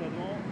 Devant.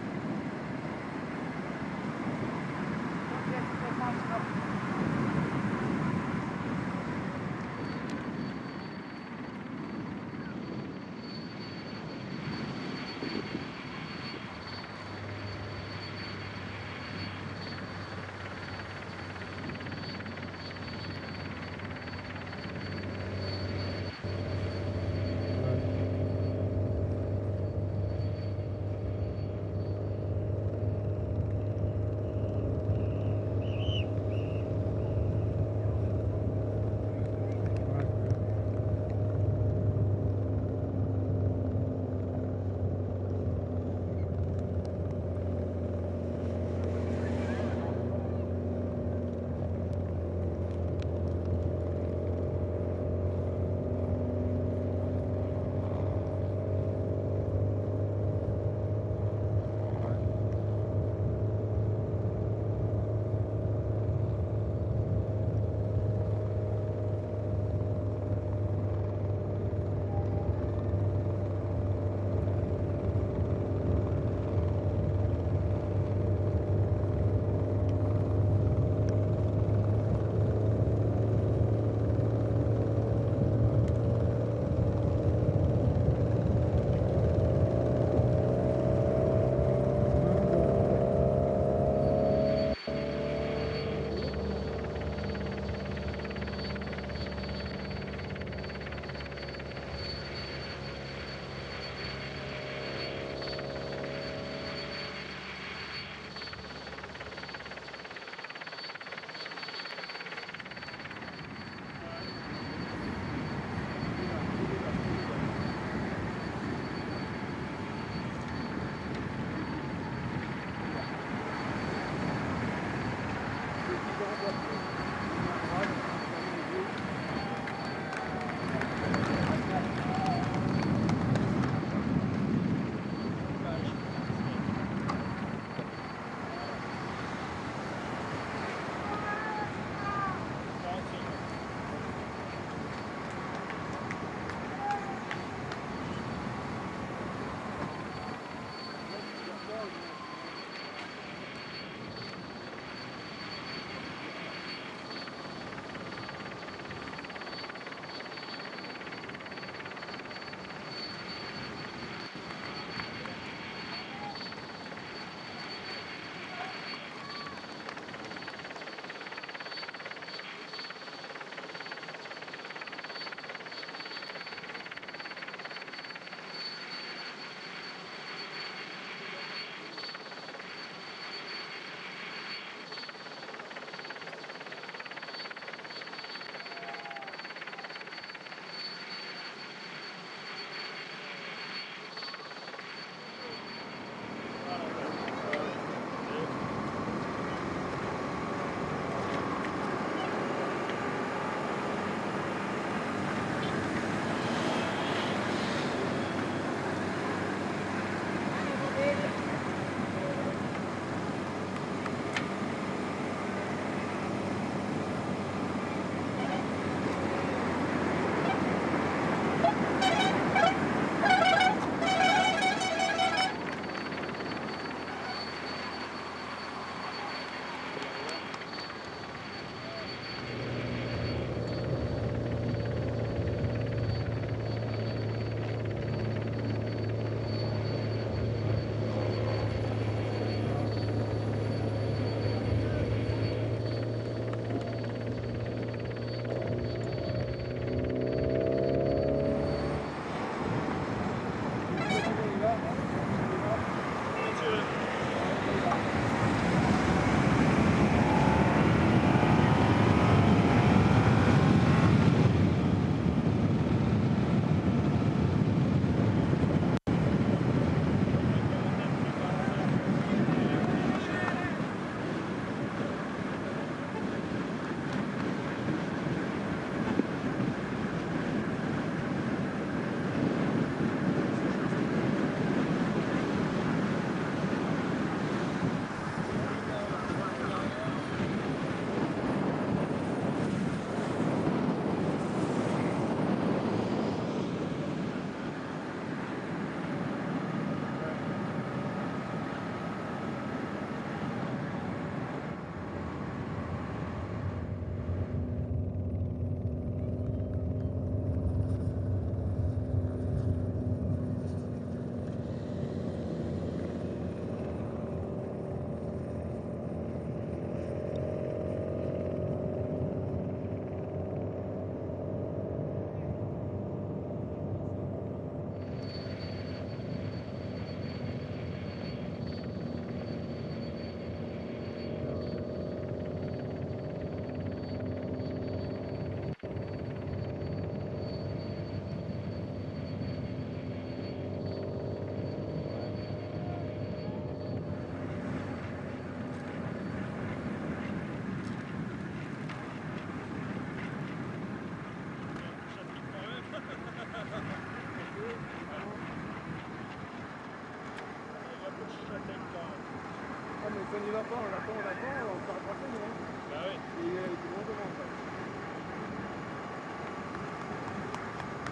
mais si on n'y va pas, on attend, on se rapproche, hein. Bah oui. Et tout le monde demande.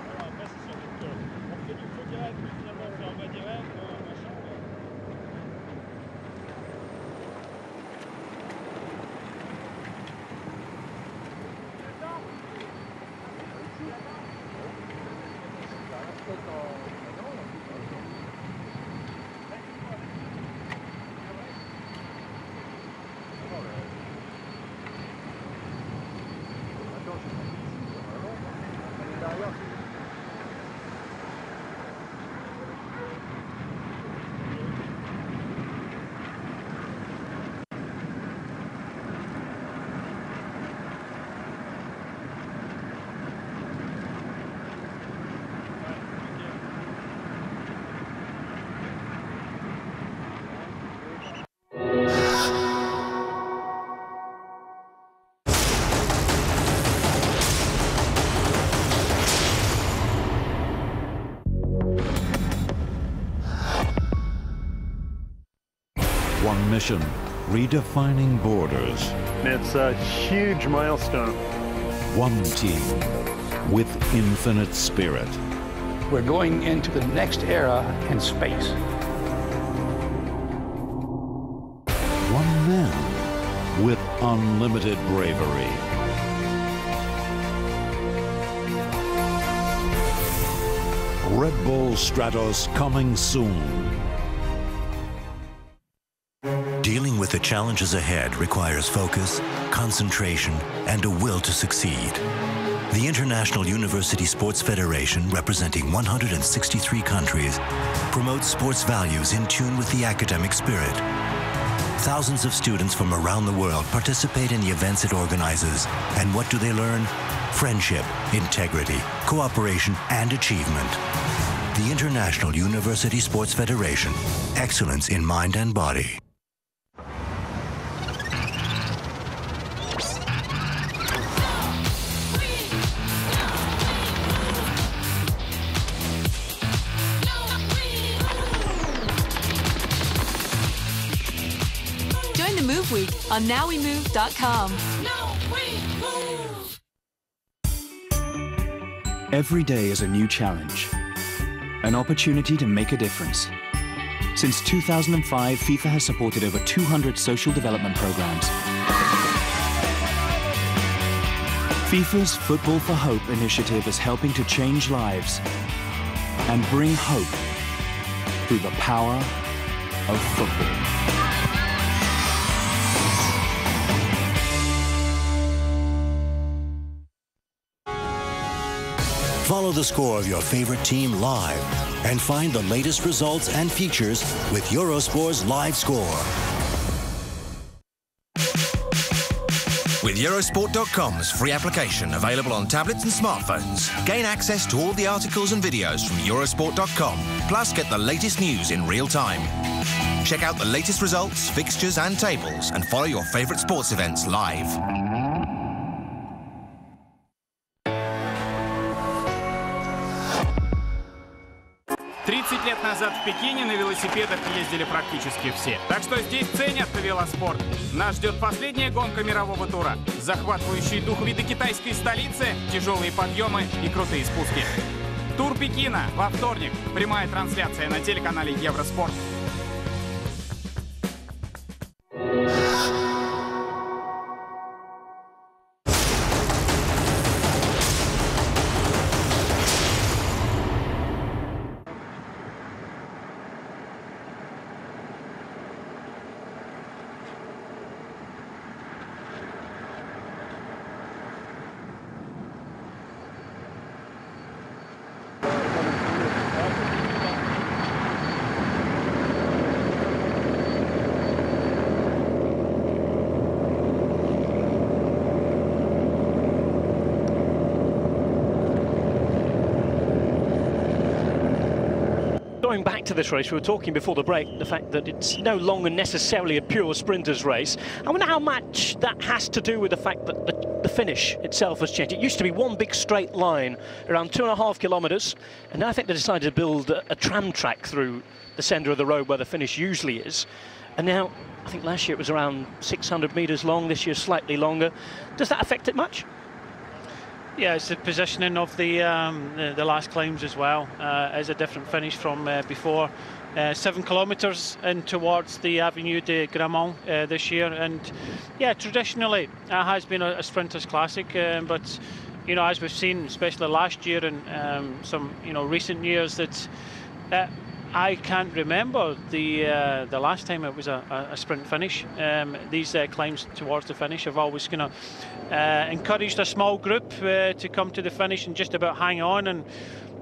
Alors après, c'est sur des tours. On fait du faux direct, mais finalement, on fait un bas direct, machin. One mission, redefining borders. It's a huge milestone. One team with infinite spirit. We're going into the next era in space. One man with unlimited bravery. Red Bull Stratos coming soon. Dealing with the challenges ahead requires focus, concentration, and a will to succeed. The International University Sports Federation, representing 163 countries, promotes sports values in tune with the academic spirit. Thousands of students from around the world participate in the events it organizes. And what do they learn? Friendship, integrity, cooperation, and achievement. The International University Sports Federation. Excellence in mind and body. Join the Move Week on nowwemove.com. Every day is a new challenge, an opportunity to make a difference. Since 2005, FIFA has supported over 200 social development programs. FIFA's Football for Hope initiative is helping to change lives and bring hope through the power of football. Follow the score of your favorite team live and find the latest results and features with Eurosport's Live Score. With Eurosport.com's free application available on tablets and smartphones, gain access to all the articles and videos from Eurosport.com, plus get the latest news in real time. Check out the latest results, fixtures and tables, and follow your favorite sports events live. 30 лет назад в Пекине на велосипедах ездили практически все. Так что здесь ценят велоспорт. Нас ждет последняя гонка мирового тура. Захватывающий дух виды китайской столицы, тяжелые подъемы и крутые спуски. Тур Пекина во вторник. Прямая трансляция на телеканале Евроспорт. back to this race, we were talking before the break, the fact that it's no longer necessarily a pure sprinters race. I wonder how much that has to do with the fact that the finish itself has changed. It used to be one big straight line, around 2.5 kilometres, and now I think they decided to build a tram track through the centre of the road where the finish usually is. And now, I think last year it was around 600 metres long, this year slightly longer. Does that affect it much? Yeah, it's the positioning of the last climbs as well. Is a different finish from before. 7 kilometres in towards the Avenue de Gramont this year, and yeah, traditionally it has been a sprinters classic, but you know, as we've seen, especially last year and some recent years, that I can't remember the last time it was a sprint finish. These climbs towards the finish have always kind of encouraged a small group to come to the finish and just about hang on, and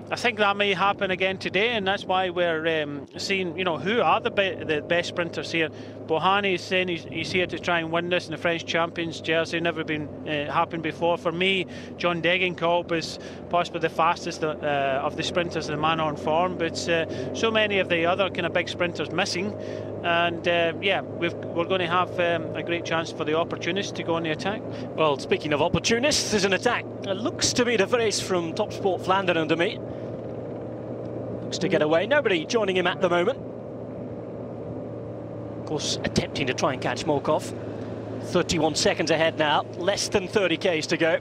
I think that may happen again today, and that's why we're seeing, who are the best sprinters here. Bohani is saying he's here to try and win this in the French champions jersey. Never been happened before. For me, John Degenkolb is possibly the fastest of the sprinters, the man on form, but so many of the other kind of big sprinters missing, and yeah, we're going to have a great chance for the opportunists to go on the attack. Well, speaking of opportunists, there's an attack. It looks to be the race from Top Sport Vlaanderen to me. Looks to get away. Nobody joining him at the moment. Of course, attempting to try and catch Morkov. 31 seconds ahead now. Less than 30 Ks to go.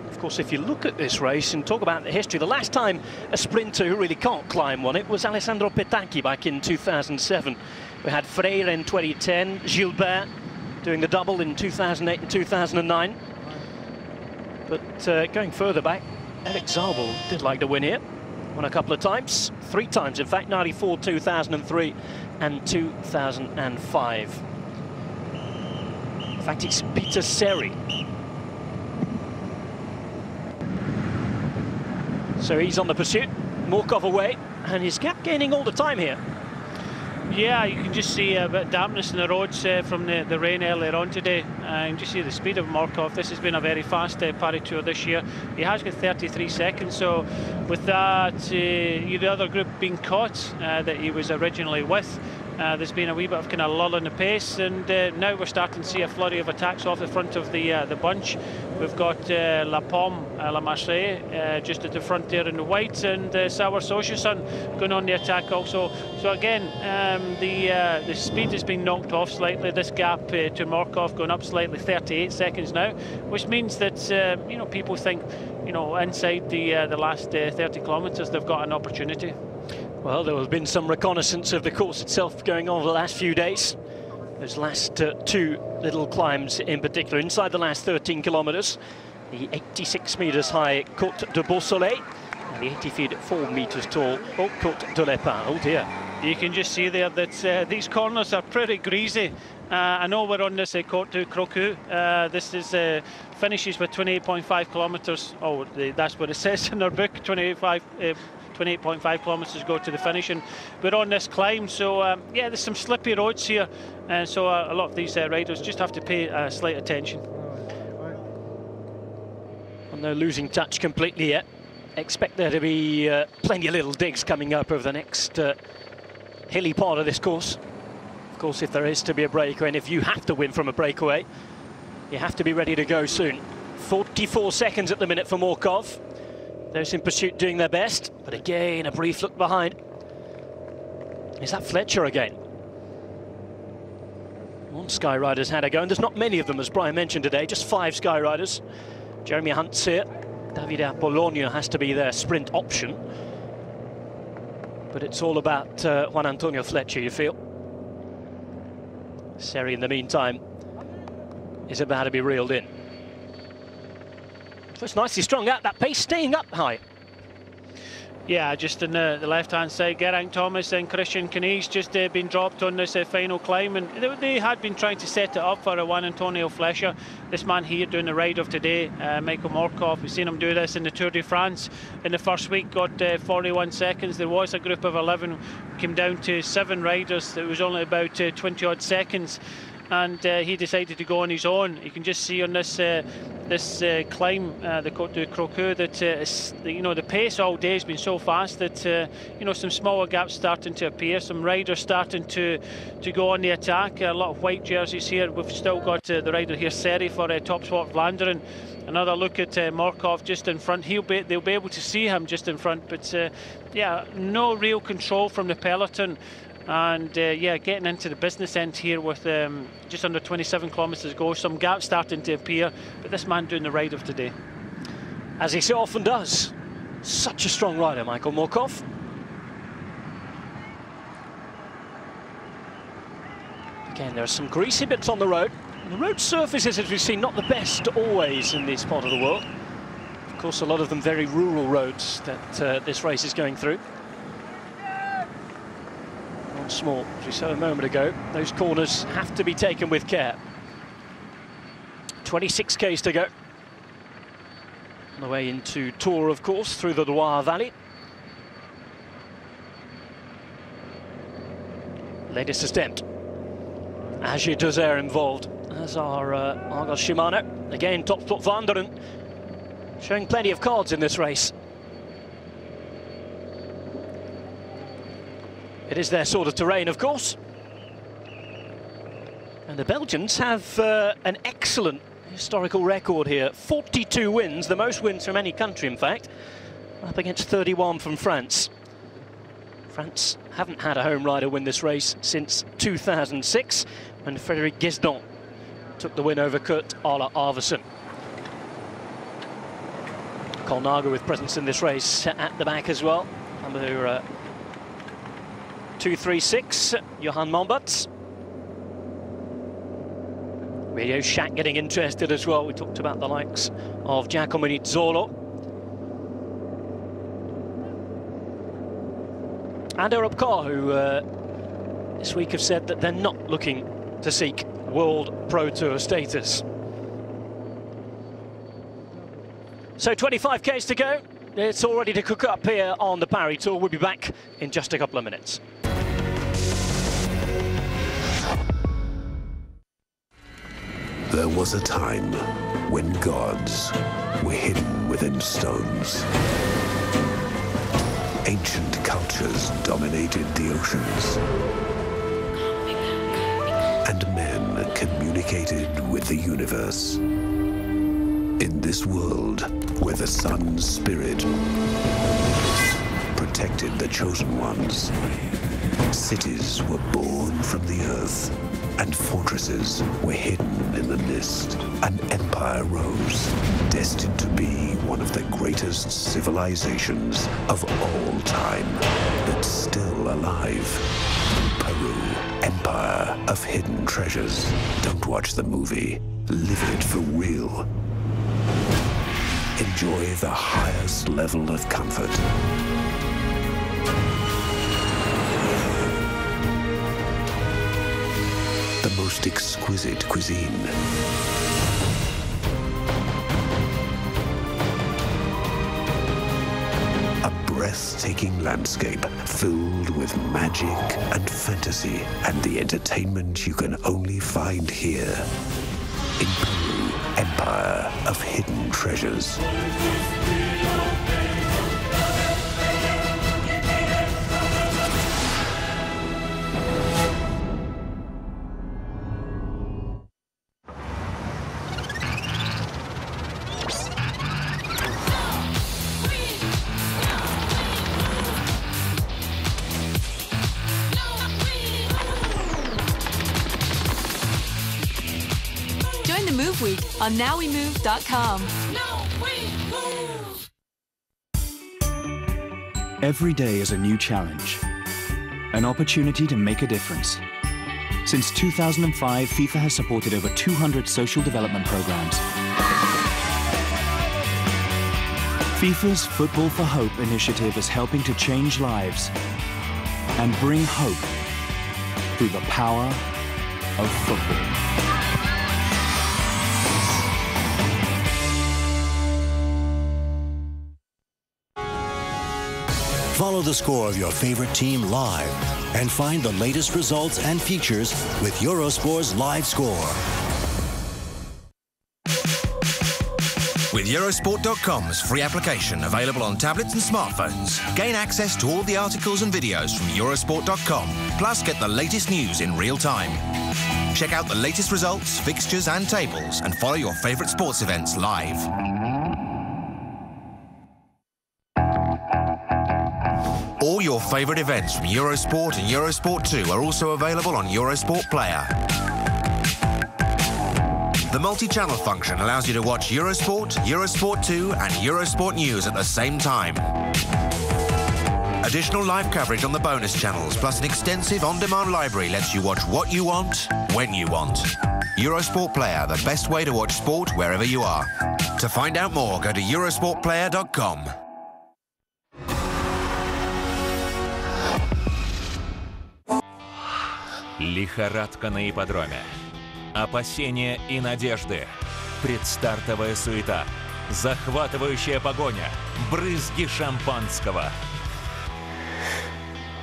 Of course, if you look at this race and talk about the history, the last time a sprinter who really can't climb won it was Alessandro Petacchi back in 2007. We had Freire in 2010, Gilbert doing the double in 2008 and 2009. But going further back, Eric Zabel did like to win here. Won a couple of times, 3 times in fact, 94, 2003 and 2005. In fact, it's Peter Seri. So he's on the pursuit, Morkov away, and his gap gaining all the time here. Yeah, you can just see a bit of dampness in the roads from the rain earlier on today. And just see the speed of Morkov. This has been a very fast Paris Tour this year. He has got 33 seconds, so with that, the other group being caught that he was originally with, there's been a wee bit of kind of lull in the pace, and now we're starting to see a flurry of attacks off the front of the bunch. We've got La Pomme, La Marseille just at the front there in the white, and Sauer Sociuson going on the attack also. So again, the speed has been knocked off slightly. This gap to Morkov going up slightly, 38 seconds now, which means that people think inside the last 30 kilometres they've got an opportunity. Well, there has been some reconnaissance of the course itself going on over the last few days. Those last 2 little climbs in particular, inside the last 13 kilometres. The 86 metres high Côte de Beausoleil and the 84 metres tall Côte de l'Épin. Oh dear. You can just see there that these corners are pretty greasy. I know we're on this Côte du Crocu. This is finishes with 28.5 kilometres. Oh, that's what it says in their book, 28.5 kilometres go to the finish, and we're on this climb, so yeah, there's some slippy roads here, and so a lot of these riders just have to pay slight attention. And they're losing touch completely yet. Expect there to be plenty of little digs coming up over the next hilly part of this course. Of course, if there is to be a breakaway, and if you have to win from a breakaway, you have to be ready to go soon. 44 seconds at the minute for Morkov. Those in pursuit doing their best, but again, a brief look behind. Is that Fletcher again? One Sky Rider's had a go, and there's not many of them, as Brian mentioned today, just 5 Sky Riders. Jeremy Hunt's here. Davide Apollonia has to be their sprint option. But it's all about Juan Antonio Fletcher, you feel. Seri, in the meantime, is about to be reeled in. So it's nicely strung out, that pace staying up high. Yeah, just in the left-hand side, Geraint Thomas and Christian Knies just been dropped on this final climb, and they had been trying to set it up for Juan Antonio Fletcher. This man here doing the ride of today, Michael Morkov, we've seen him do this in the Tour de France in the first week, got 41 seconds. There was a group of 11, came down to 7 riders. It was only about 20-odd seconds. and he decided to go on his own. You can just see on this climb, the Côte de Crocu, that the pace all day has been so fast that some smaller gaps starting to appear, some riders starting to go on the attack. A lot of white jerseys here. We've still got the rider here, Seri, for Topsport Vlaanderen. Another look at Morkov just in front. They'll be able to see him just in front, but yeah, no real control from the peloton. And yeah, getting into the business end here with just under 27 kilometres to go, some gaps starting to appear, but this man doing the ride of today. As he so often does. Such a strong rider, Michael Morkov. Again, there are some greasy bits on the road. The road surfaces, as we've seen, not the best always in this part of the world. Of course, a lot of them very rural roads that this race is going through. Small, as we said a moment ago, those corners have to be taken with care. 26 k's to go. On the way into Tours, of course, through the Loire Valley. Latest attempt. Agir Dozer involved, as are Argos Shimano. Again, Topsport Vlaanderen showing plenty of cards in this race. It is their sort of terrain, of course. And the Belgians have an excellent historical record here. 42 wins, the most wins from any country, in fact, up against 31 from France. France haven't had a home rider win this race since 2006, when Frédéric Guesdon took the win over Kurt Arla Arvesen. Colnago with presence in this race at the back as well. Number 236, Johan Momberts. Radio Shack getting interested as well. We talked about the likes of Giacomo Nizzolo. And Europe Car, who this week have said that they're not looking to seek World Pro Tour status. So 25 k's to go. It's all ready to cook up here on the Paris Tour. We'll be back in just a couple of minutes. There was a time when gods were hidden within stones. Ancient cultures dominated the oceans. And men communicated with the universe. In this world where the sun's spirit protected the chosen ones, cities were born from the earth, and fortresses were hidden in the mist. An empire rose, destined to be one of the greatest civilizations of all time, that's still alive. Peru, Empire of Hidden Treasures. Don't watch the movie. Live it for real. Enjoy the highest level of comfort. The most exquisite cuisine. A breathtaking landscape filled with magic and fantasy, and the entertainment you can only find here in Peru, Empire of Hidden Treasures. Week on nowwemove.com. Every day is a new challenge, an opportunity to make a difference. Since 2005, FIFA has supported over 200 social development programs. FIFA's Football for Hope initiative is helping to change lives and bring hope through the power of football. Follow the score of your favorite team live and find the latest results and features with Eurosport's live score. With Eurosport.com's free application available on tablets and smartphones, gain access to all the articles and videos from Eurosport.com, plus get the latest news in real time. Check out the latest results, fixtures and tables, and follow your favourite sports events live. All your favourite events from Eurosport and Eurosport 2 are also available on Eurosport Player. The multi-channel function allows you to watch Eurosport, Eurosport 2 and Eurosport News at the same time. Additional live coverage on the bonus channels, plus an extensive on-demand library lets you watch what you want, when you want. Eurosport Player, the best way to watch sport wherever you are. To find out more, go to eurosportplayer.com. Лихорадка на ипподроме. Опасения и надежды. Предстартовая суета. Захватывающая погоня. Брызги шампанского.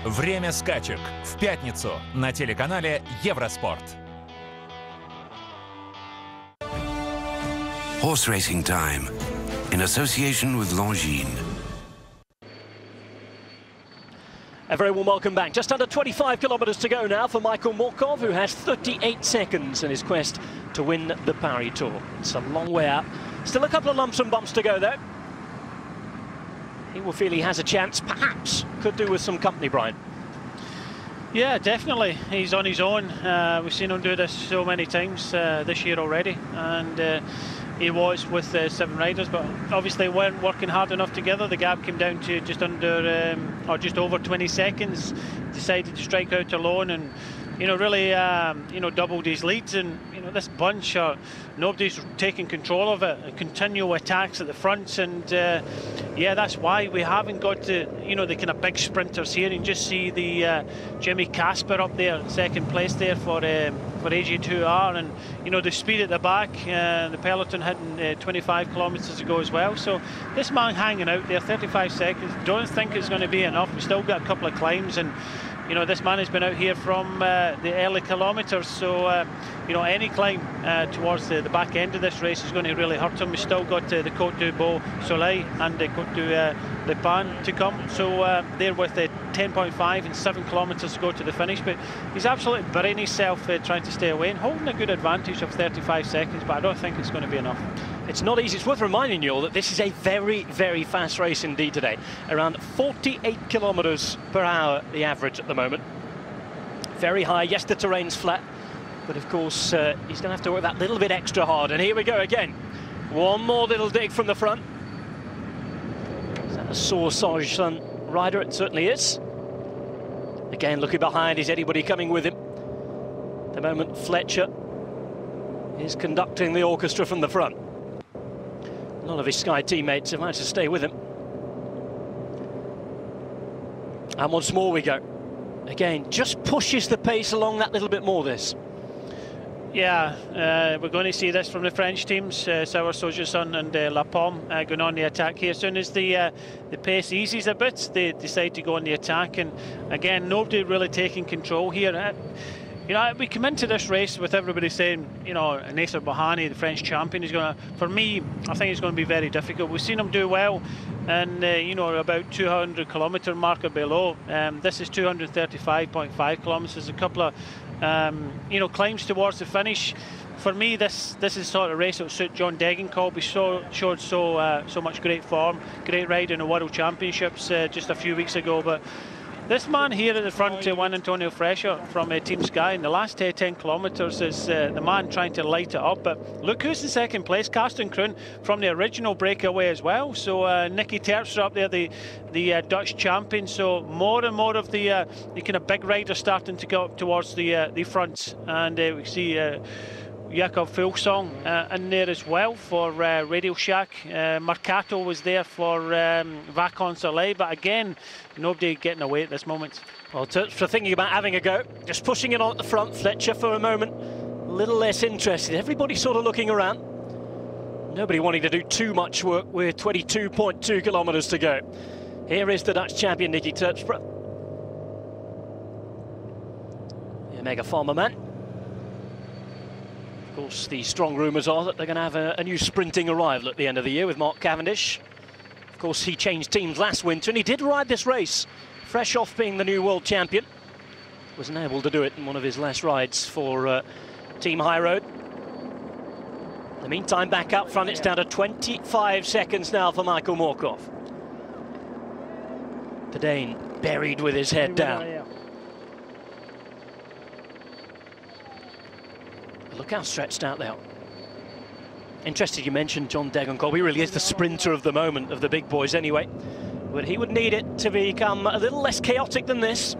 Время скачек. В пятницу на телеканале Евроспорт. Horse racing time in association with Longines. A very warm welcome back. Just under 25 kilometres to go now for Michael Morkov, who has 38 seconds in his quest to win the Paris Tour. It's a long way out. Still a couple of lumps and bumps to go, though. He will feel he has a chance, perhaps. Could do with some company, Brian. Yeah, definitely. He's on his own. We've seen him do this so many times this year already. And he was with 7 riders, but obviously weren't working hard enough together. The gap came down to just under or just over 20 seconds. Decided to strike out alone and really doubled his leads. And this bunch, nobody's taking control of it. Continual attacks at the front, and yeah, that's why we haven't got the the kind of big sprinters here. And just see the Jimmy Casper up there, second place there for AG2R, and the speed at the back. The peloton hitting 25 kilometres to go as well. So this man hanging out there, 35 seconds. Don't think it's going to be enough. We've still got a couple of climbs, and this man has been out here from the early kilometres, so any climb towards the back end of this race is going to really hurt him. We've still got the Côte du Beau Soleil and the Côte du Le Pan to come, so they're with 10.5 and 7 kilometres to go to the finish, but he's absolutely burying himself trying to stay away and holding a good advantage of 35 seconds, but I don't think it's going to be enough. It's not easy. It's worth reminding you all that this is a very, very fast race indeed today. Around 48 kilometres per hour, the average at the moment. Very high. Yes, the terrain's flat, but of course he's going to have to work that little bit extra hard. And here we go again. One more little dig from the front. Is that a Sauvage rider? It certainly is. Again, looking behind, is anybody coming with him? At the moment, Fletcher is conducting the orchestra from the front. None of his Sky teammates have managed to stay with him. And once more we go. Again, just pushes the pace along that little bit more, this. Yeah, we're going to see this from the French teams, Sauer Sojourson and La Pomme going on the attack here. As soon as the pace eases a bit, they decide to go on the attack. And again, nobody really taking control here. We come into this race with everybody saying, Nasser Bahani, the French champion, is going to, for me, I think it's going to be very difficult. We've seen him do well and about 200 kilometre marker below. This is 235.5 kilometres, a couple of climbs towards the finish. For me, this is sort of race that will suit John Degenkolb. He showed so much great form, great ride in the World Championships just a few weeks ago, but this man here at the front, Juan Antonio Fresher from Team Sky, in the last 10 kilometres is the man trying to light it up. But look who's in second place, Karsten Kroon from the original breakaway as well. So Nicky Terpstra up there, the Dutch champion. So more and more of the kind of big riders starting to go up towards the front. And we see Jakob Fuglsang in there as well for Radio Shack. Mercato was there for Vacances Soleil, but again, nobody getting away at this moment. Well, for thinking about having a go, just pushing it on at the front. Fletcher for a moment, a little less interested. Everybody sort of looking around. Nobody wanting to do too much work with 22.2 kilometres to go. Here is the Dutch champion, Nicky Terpstra. The Omega Pharma man. Of course, the strong rumours are that they're going to have a new sprinting arrival at the end of the year with Mark Cavendish. Of course, he changed teams last winter, and he did ride this race, fresh off being the new world champion. Wasn't able to do it in one of his last rides for Team High Road. In the meantime, back up front, it's down to 25 seconds now for Michael Morkov. The Dane buried with his head down. Look how stretched out they are. Interesting you mentioned John Degenkolb. He really is the sprinter of the moment, of the big boys anyway. But he would need it to become a little less chaotic than this.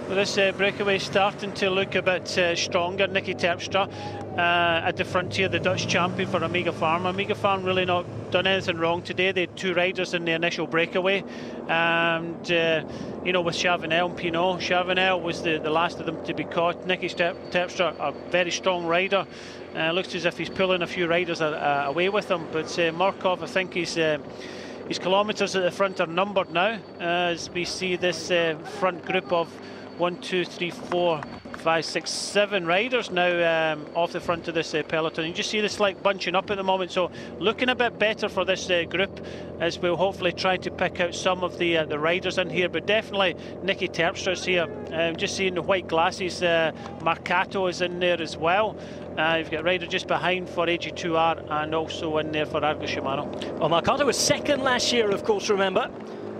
Well, this breakaway starting to look a bit stronger. Nicky Terpstra at the front here, the Dutch champion for Omega Pharma. Omega Pharma really not done anything wrong today. They had 2 riders in the initial breakaway, and you know, with Chavanel and Pinot. Chavanel was the last of them to be caught. Nicky Terpstra, a very strong rider. Looks as if he's pulling a few riders away with him, but Morkov, I think his kilometres at the front are numbered now, as we see this front group of 1, 2, 3, 4, 5, 6, 7 riders now off the front of this peloton. You just see the slight bunching up at the moment, so looking a bit better for this group, as we'll hopefully try to pick out some of the riders in here. But definitely Nicky Terpstra's here. Just seeing the white glasses, Marcato is in there as well. You've got a rider just behind for AG2R, and also in there for Argo Shimano. Well, Marcato was second last year, of course, remember.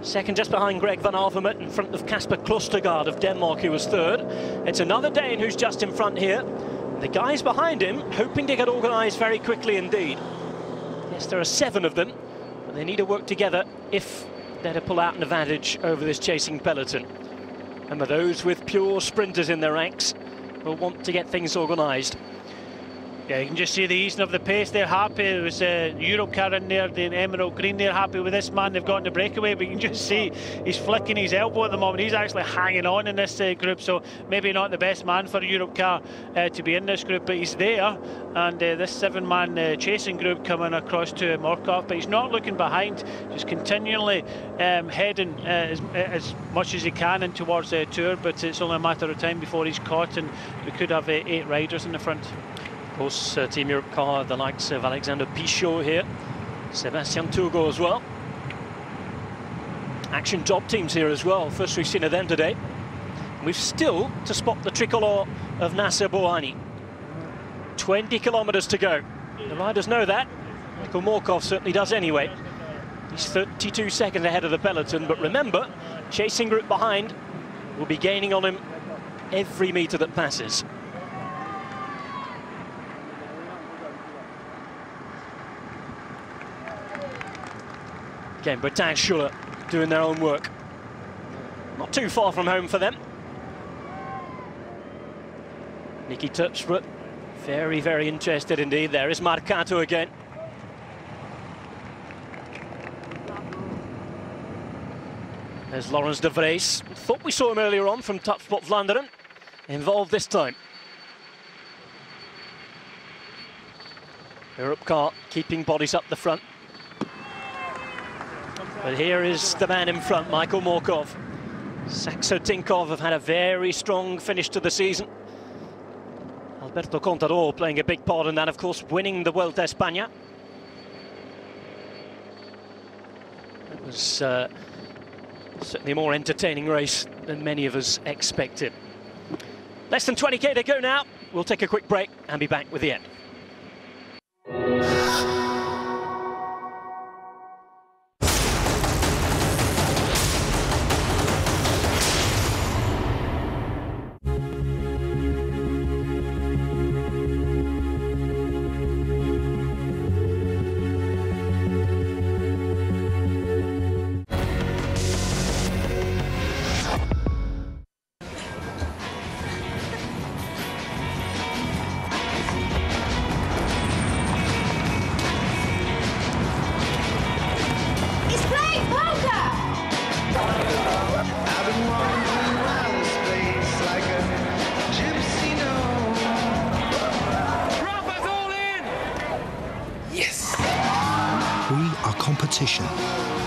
Second just behind Greg van Avermaet, in front of Kasper Klostergaard of Denmark, who was third. It's another Dane who's just in front here. The guys behind him hoping to get organised very quickly indeed. Yes, there are 7 of them, but they need to work together if they're to pull out an advantage over this chasing peloton. Remember, those with pure sprinters in their ranks will want to get things organised. Yeah, you can just see the easing of the pace. They're happy. There was a Europcar in there, the Emerald Green. They're happy with this man. They've gotten the breakaway, but you can just see he's flicking his elbow at the moment. He's actually hanging on in this group, so maybe not the best man for a Europcar to be in this group, but he's there. And this 7-man chasing group coming across to Morkov, but he's not looking behind, just continually heading as much as he can in towards Tour, but it's only a matter of time before he's caught, and we could have 8 riders in the front. Of course, Team Europcar, the likes of Alexander Pichot here, Sebastian Turgot as well. Action Job teams here as well. First we've seen of them today. We've still to spot the tricolour of Nasser Bouhanni. 20 kilometres to go. The riders know that. Michael Morkov certainly does anyway. He's 32 seconds ahead of the peloton, but remember, chasing group behind will be gaining on him every metre that passes. Again, Bretagne Schuller doing their own work. Not too far from home for them. Nicky Terpstra, very, very interested indeed. There is Marcato again. There's Laurens de Vries. Thought we saw him earlier on from Topspot Vlaanderen. Involved this time. Europcar keeping bodies up the front. But here is the man in front, Michael Morkov. Saxo Tinkoff have had a very strong finish to the season. Alberto Contador playing a big part in that, of course, winning the Vuelta a España. It was certainly a more entertaining race than many of us expected. Less than 20k to go now. We'll take a quick break and be back with the end.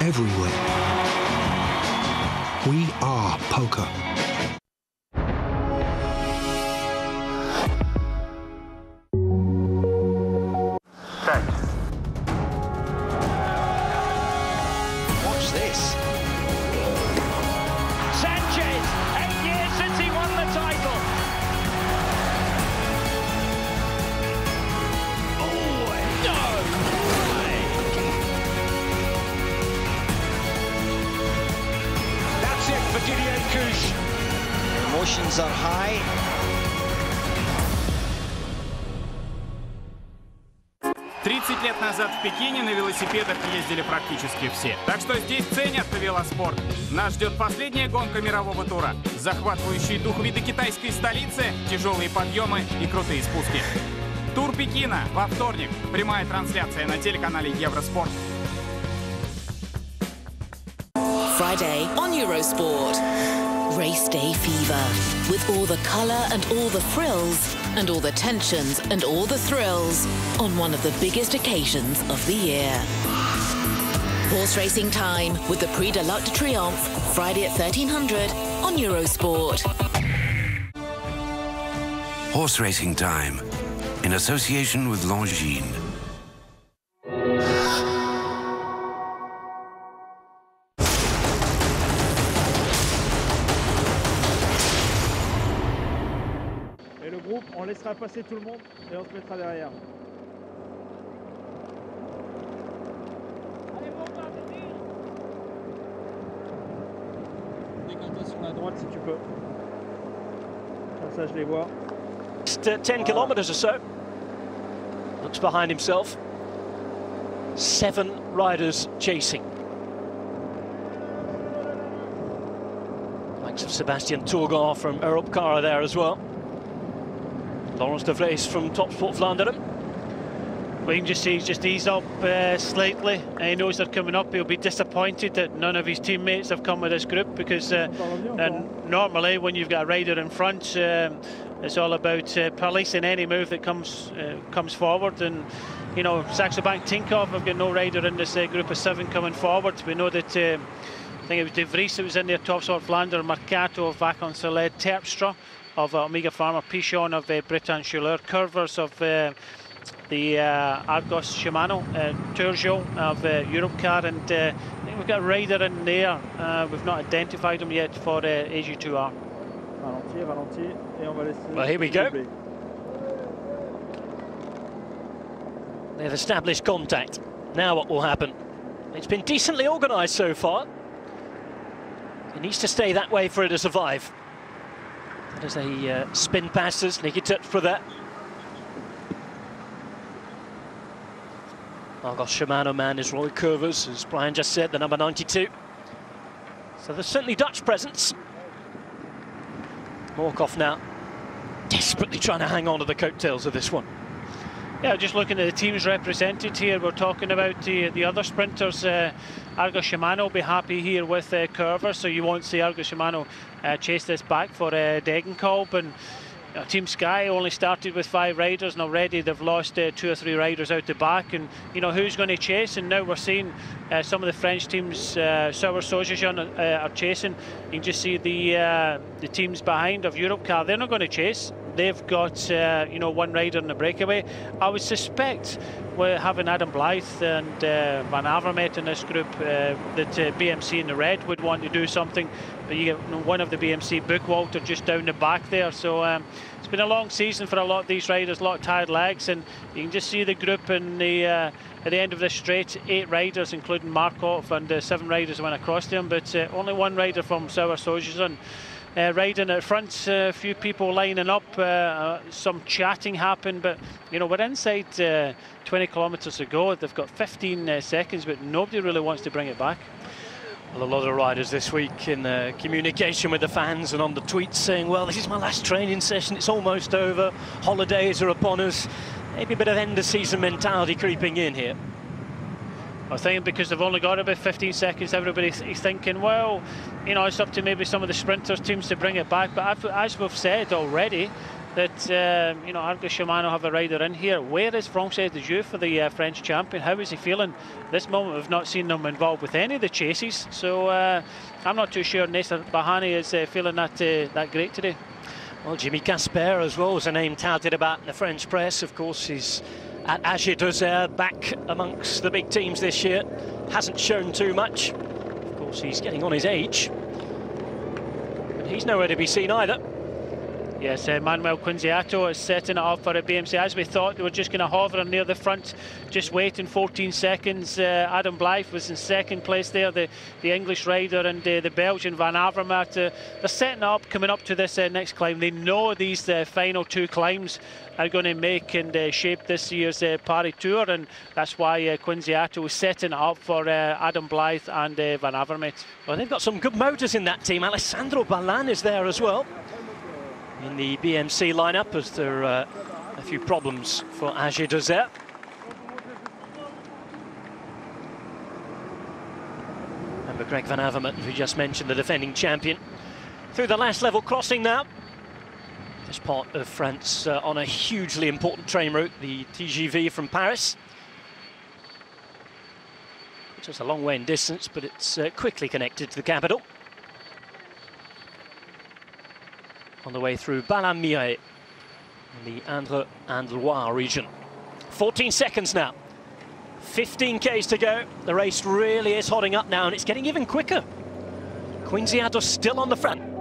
everywhere. We are poker. Watch this. Sanchez, 8 years since he won the title. Oh, no way. That's it for Didier Couche. Emotions are high. 30 лет назад в Пекине на велосипедах ездили практически все. Так что здесь ценят велоспорт. Нас ждет последняя гонка мирового тура. Захватывающий дух виды китайской столицы, тяжелые подъемы и крутые спуски. Тур Пекина во вторник. Прямая трансляция на телеканале Евроспорт. Friday on Eurosport. Race day fever. With all the colour and all the frills and all the tensions and all the thrills on one of the biggest occasions of the year. Horse racing time with the Prix de l'Arc de Triomphe, Friday at 1300 on Eurosport. Horse racing time, in association with Longines. Et le groupe, on laissera passer tout le monde et on se mettra derrière. Décale-toi sur la droite si tu peux. Comme ça, je les vois. Just 10 kilometres or so. Looks behind himself. 7 riders chasing. Likes of Sebastian Turgot from Europcar there as well. Laurens de Vries from Topsport Vlaanderen. Well, you can just see he's just eased up slightly. He knows they're coming up. He'll be disappointed that none of his teammates have come with this group because normally when you've got a rider in front, it's all about policing any move that comes forward. And you know, Saxo Bank Tinkoff have got no rider in this group of 7 coming forward. We know that I think it was De Vries that was in there, Topsport Vlaanderen, Mercato of Vacansoleil, Terpstra of Omega Pharma, Pichon of Britann Chaleur, Curvers of the Argos Shimano, Turgio of Europcar, and I think we've got a rider in there. We've not identified him yet for AG2R. Well, here we go. They've established contact. Now what will happen? It's been decently organised so far. It needs to stay that way for it to survive. As they spin past us, Nikita for that. Argos Shimano man is Roy Curvers, as Brian just said, the number 92. So there's certainly Dutch presence. Morkov now desperately trying to hang on to the coattails of this one. Yeah, just looking at the teams represented here, we're talking about the other sprinters. Argos Shimano will be happy here with Curvers, so you won't see Argos Shimano chase this back for Degenkolb. And Team Sky only started with 5 riders, and already they've lost 2 or 3 riders out the back. And you know who's going to chase? And now we're seeing some of the French teams, Sauer Sojajan are chasing. You can just see the teams behind of Europcar. They're not going to chase. They've got you know, 1 rider in the breakaway. I would suspect, we're having Adam Blythe and Van Avermaet in this group, that BMC in the red would want to do something. But you get one of the BMC, Bookwalter, just down the back there. So it's been a long season for a lot of these riders, a lot of tired legs, and you can just see the group in the at the end of the straight, 8 riders, including Markov, and 7 riders went across them, but only 1 rider from Sauer Sojajan riding at front. A few people lining up, some chatting happened, but you know, we're inside 20 kilometres to go. They've got 15 seconds, but nobody really wants to bring it back. Well, a lot of riders this week in communication with the fans and on the tweets saying, well, this is my last training session, it's almost over, holidays are upon us. Maybe a bit of end of season mentality creeping in here. I think because they've only got about 15 seconds, everybody's thinking, well, you know, it's up to maybe some of the sprinters teams to bring it back. But as we've said already, that you know, Argo Shimano have a rider in here. Where is François de Joux for the French champion? How is he feeling? This moment we've not seen them involved with any of the chases, so I'm not too sure Nasser Bahani is feeling that great today. Well, Jimmy Casper as well was a name touted about in the French press. Of course, he's at AG Dessert, back amongst the big teams this year. Hasn't shown too much. Of course, he's getting on his age. But he's nowhere to be seen either. Yes, Manuel Quinziato is setting it up for a BMC. As we thought, they were just going to hover near the front, just waiting 14 seconds. Adam Blythe was in second place there, the English rider, and the Belgian Van Avermaet. They're setting up, coming up to this next climb. They know these final two climbs are going to make and shape this year's Paris Tour, and that's why Quinziato is setting it up for Adam Blythe and Van Avermaet. Well, they've got some good motors in that team. Alessandro Ballan is there as well in the BMC lineup, as there are a few problems for AG Dessert. Remember Greg Van Avermaet, who just mentioned, the defending champion. Through the last level crossing now. This part of France on a hugely important train route, the TGV from Paris. Which is a long way in distance, but it's quickly connected to the capital. On the way through Balamiré in the Indre and Loire region. 14 seconds now. 15 Ks to go. The race really is hotting up now, and it's getting even quicker. Quinziato still on the front.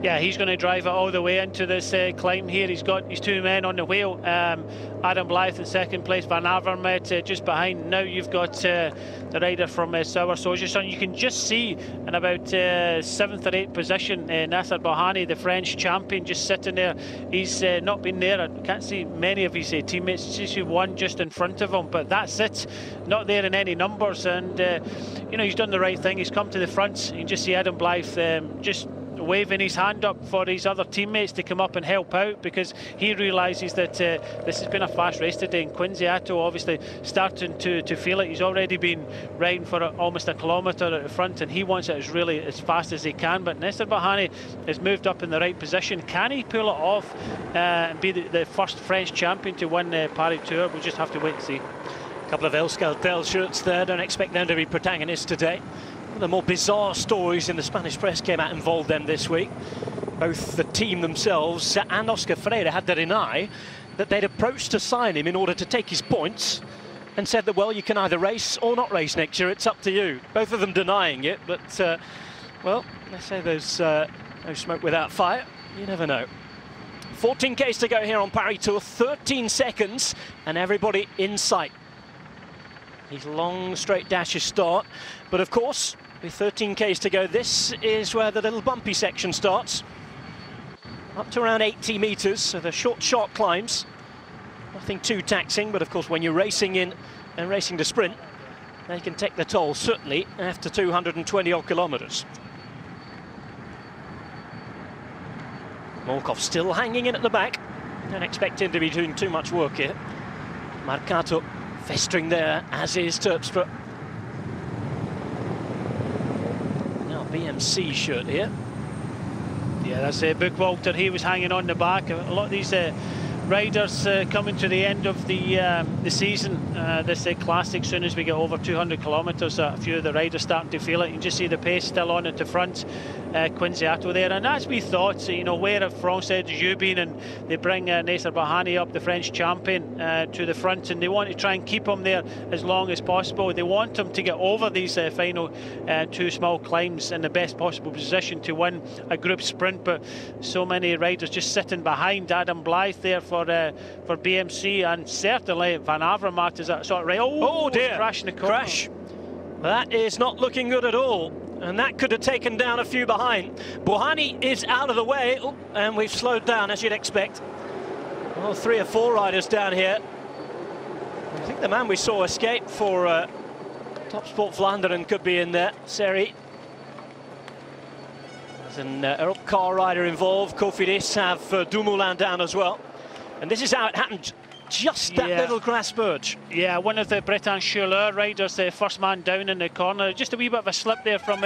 Yeah, he's going to drive it all the way into this climb here. He's got his two men on the wheel. Adam Blythe in second place, Van Avermaet just behind. Now you've got the rider from Sauer Sojourn. You can just see in about 7th or 8th position Nasser Bahani, the French champion, just sitting there. He's not been there. I can't see many of his teammates. Just one just in front of him, but that's it. Not there in any numbers, and you know, he's done the right thing. He's come to the front. You can just see Adam Blythe just waving his hand up for his other teammates to come up and help out, because he realises that this has been a fast race today, and Quinziato obviously starting to feel it. He's already been riding for almost a kilometre at the front, and he wants it as fast as he can. But Nasser Bahani has moved up in the right position. Can he pull it off and be the first French champion to win the Paris Tour? We'll just have to wait and see. A couple of Euskaltel shirts there. Don't expect them to be protagonists today. One of the more bizarre stories in the Spanish press came out involved them this week. Both the team themselves and Oscar Freire had to deny that they'd approached to sign him in order to take his points, and said that, well, you can either race or not race next year, it's up to you. Both of them denying it, but, well, they say there's no smoke without fire. You never know. 14 Ks to go here on Paris Tour, 13 seconds, and everybody in sight. These long straight dashes start, but of course, with 13 Ks to go, this is where the little bumpy section starts. Up to around 80 metres, so the short, sharp climbs. Nothing too taxing, but of course, when you're racing in and racing to sprint, they can take the toll, certainly after 220 odd kilometres. Morkov still hanging in at the back. Don't expect him to be doing too much work here. Marcato festering there, as is Terpstra. Now BMC shirt here. Yeah, that's Bookwalter. He was hanging on the back. A lot of these riders coming to the end of the season, this classic. Soon as we get over 200 kilometres, a few of the riders starting to feel it. You can just see the pace still on at the front. Quinziato there, and as we thought, you know, where have François de Joux been? And they bring Nasser Bahani up, the French champion, to the front, and they want to try and keep him there as long as possible. They want him to get over these final two small climbs in the best possible position to win a group sprint, but so many riders just sitting behind. Adam Blythe there for BMC, and certainly Van Avermaet is that sort of right. Oh dear, crash in the corner. Crash. That is not looking good at all. And that could have taken down a few behind. Bouhanni is out of the way, and we've slowed down, as you'd expect. Well, 3 or 4 riders down here. I think the man we saw escape for Top Sport Vlaanderen could be in there, Seri. There's an Europe car rider involved. Cofidis have Dumoulin down as well. And this is how it happened. just that little grass birch. Yeah, one of the Breton Chaleur riders, the first man down in the corner. Just a wee bit of a slip there from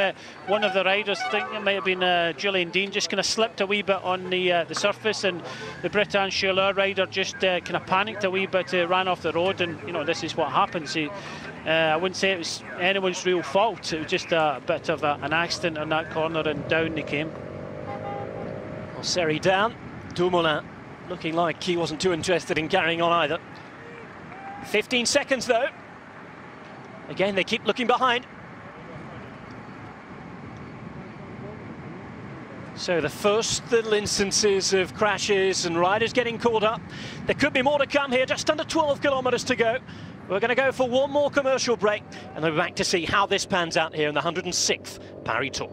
one of the riders. I think it might have been Julian Dean, just kind of slipped a wee bit on the surface, and the Breton Chaleur rider just kind of panicked a wee bit, ran off the road, and you know, this is what happens. I wouldn't say it was anyone's real fault. It was just a bit of an accident on that corner, and down they came. Well, Seri down, Dumoulin looking like he wasn't too interested in carrying on either. 15 seconds though. Again, they keep looking behind. So the first little instances of crashes and riders getting caught up. There could be more to come here, just under 12 kilometres to go. We're going to go for one more commercial break, and then we're back to see how this pans out here in the 106th Paris Tour.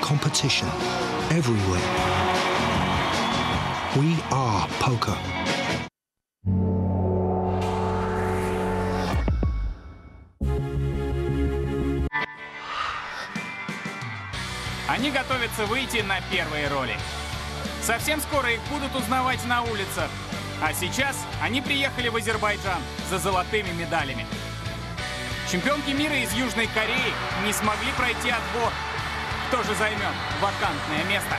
Competition everywhere. We are poker. Они готовятся выйти на первые роли. Совсем скоро их будут узнавать на улицах. А сейчас они приехали в Азербайджан за золотыми медалями. Чемпионки мира из Южной Кореи не смогли пройти отбор. Кто же займет вакантное место?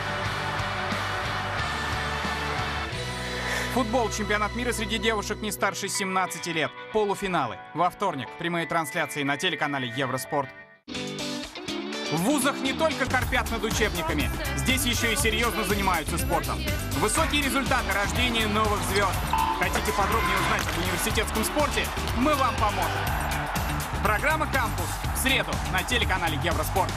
Футбол, чемпионат мира среди девушек не старше 17 лет. Полуфиналы. Во вторник. Прямые трансляции на телеканале Евроспорт. В вузах не только корпят над учебниками. Здесь еще и серьезно занимаются спортом. Высокие результаты рождения новых звезд. Хотите подробнее узнать об университетском спорте? Мы вам поможем. Программа «Кампус» в среду на телеканале Евроспорт.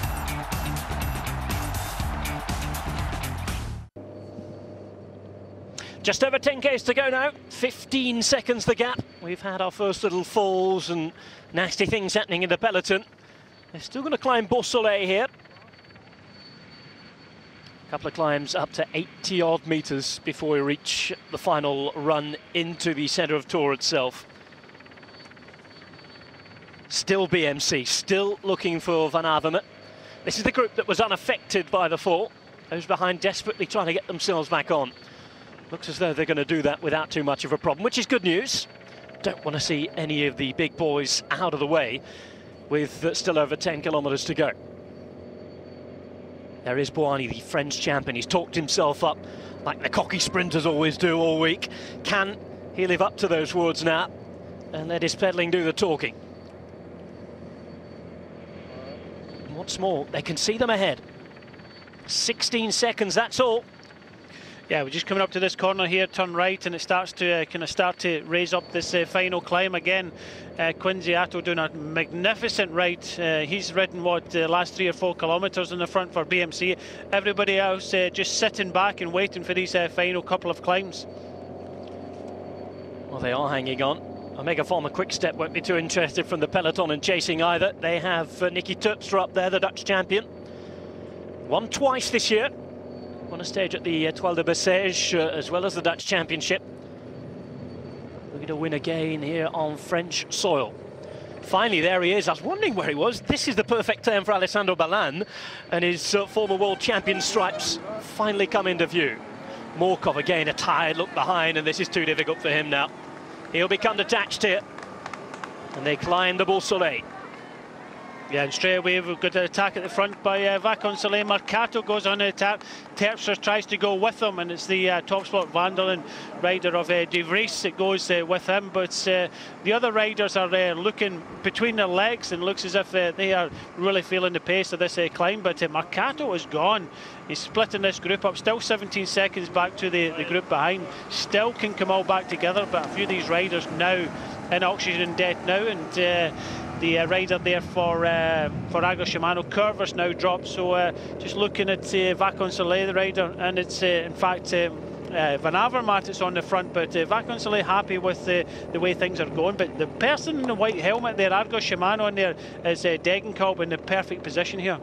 Just over 10 k's to go now, 15 seconds the gap. We've had our first little falls and nasty things happening in the peloton. They're still going to climb Beausoleil here. A couple of climbs up to 80 odd meters before we reach the final run into the centre of Tour itself. Still BMC, still looking for Van Avermaet. This is the group that was unaffected by the fall. Those behind desperately trying to get themselves back on. Looks as though they're going to do that without too much of a problem, which is good news. Don't want to see any of the big boys out of the way with still over 10 kilometres to go. There is Bouhanni, the French champion. He's talked himself up like the cocky sprinters always do all week. Can he live up to those words now and let his pedalling do the talking? And what's more, they can see them ahead. 16 seconds, that's all. Yeah, we're just coming up to this corner here, turn right, and it starts to kind of raise up this final climb again. Quincy Atto doing a magnificent ride. He's ridden, the last 3 or 4 kilometres in the front for BMC. Everybody else just sitting back and waiting for these final couple of climbs. Well, they are hanging on. Omega Pharma Quickstep won't be too interested from the peloton and chasing either. They have Nicky Terpstra up there, the Dutch champion. Won twice this year. Won a stage at the Étoile de Bessèges as well as the Dutch Championship. Looking to win again here on French soil. Finally, there he is. I was wondering where he was. This is the perfect time for Alessandro Ballan, and his former world champion stripes finally come into view. Morkov again, a tired look behind, and this is too difficult for him now. He'll become detached here, and they climb the Beausoleil. Yeah, and straight away we've got an attack at the front by Vacansoleil. Marcato goes on the attack. Terpstra tries to go with him, and it's the top spot Vanderlyn rider of De Vries that goes with him. But the other riders are looking between their legs, and looks as if they are really feeling the pace of this climb. But Marcato is gone. He's splitting this group up. Still 17 seconds back to the group behind. Still can come all back together, but a few of these riders now in oxygen debt now, and the rider there for Argo Shimano. Curver's now dropped, so just looking at Vacansoleil, the rider, and it's in fact Van Avermaet is on the front, but Vacansoleil happy with the way things are going. But the person in the white helmet there, Argo Shimano in there, is Degenkolb in the perfect position here.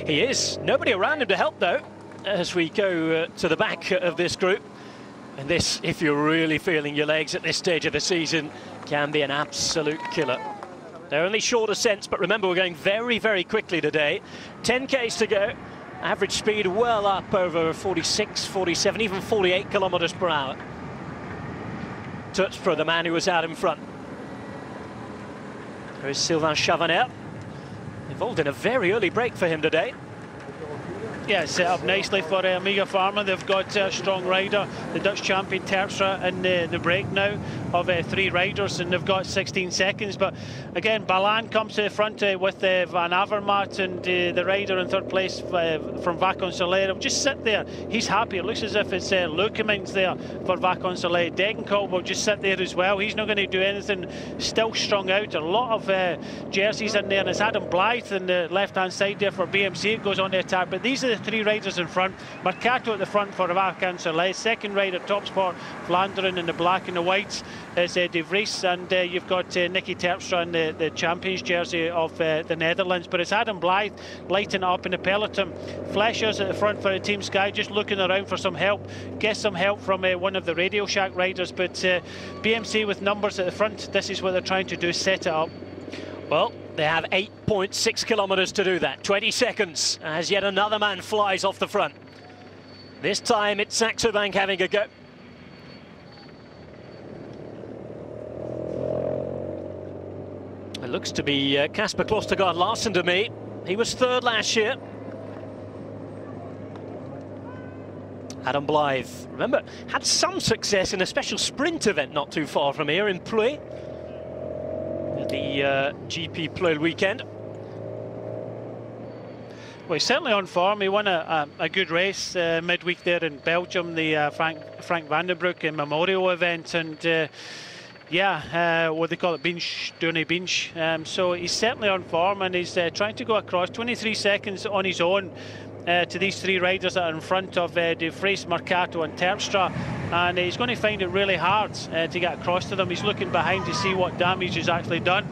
He is. Nobody around him to help though, as we go to the back of this group. And this, if you're really feeling your legs at this stage of the season, can be an absolute killer. They're only short ascents, but remember, we're going very, very quickly today. 10Ks to go. Average speed well up over 46, 47, even 48 kilometers per hour. Touch for the man who was out in front. There is Sylvain Chavanel, involved in a very early break for him today. Yeah, set up nicely for Amiga Pharma. They've got a strong rider, the Dutch champion Terpstra, in the break now of 3 riders, and they've got 16 seconds. But again, Balan comes to the front with Van Avermaet, and the rider in third place from Vacansoleil. He'll just sit there. He's happy. It looks as if it's Leukemins there for Vacansoleil. Degenkolb will just sit there as well. He's not going to do anything. Still strung out. A lot of jerseys in there, and it's Adam Blythe on the left-hand side there for BMC. It goes on the attack. But these are the 3 riders in front. Mercato at the front for Vacansoleil. Second rider, Top Sport, Vlaanderen in the black and the whites is De Vries, and you've got Nicky Terpstra in the champions jersey of the Netherlands. But it's Adam Blythe lighting up in the peloton. Fleshers at the front for the Team Sky, just looking around for some help. Get some help from one of the Radio Shack riders, but BMC with numbers at the front. This is what they're trying to do, set it up. Well, they have 8.6 kilometers to do that. 20 seconds as yet another man flies off the front. This time it's Saxo Bank having a go. It looks to be Kasper Klostergaard Larsen to me. He was third last year. Adam Blythe, remember, had some success in a special sprint event not too far from here in Pleuil. The GP Pleuil weekend. Well, he's certainly on form. He won a good race midweek there in Belgium, the Frank van der Broek Memorial event, and yeah, what they call it, Binge, Dooney Binge. So he's certainly on form, and he's trying to go across 23 seconds on his own to these 3 riders that are in front of De Vries, Mercato and Terpstra, and he's going to find it really hard to get across to them. He's looking behind to see what damage he's actually done,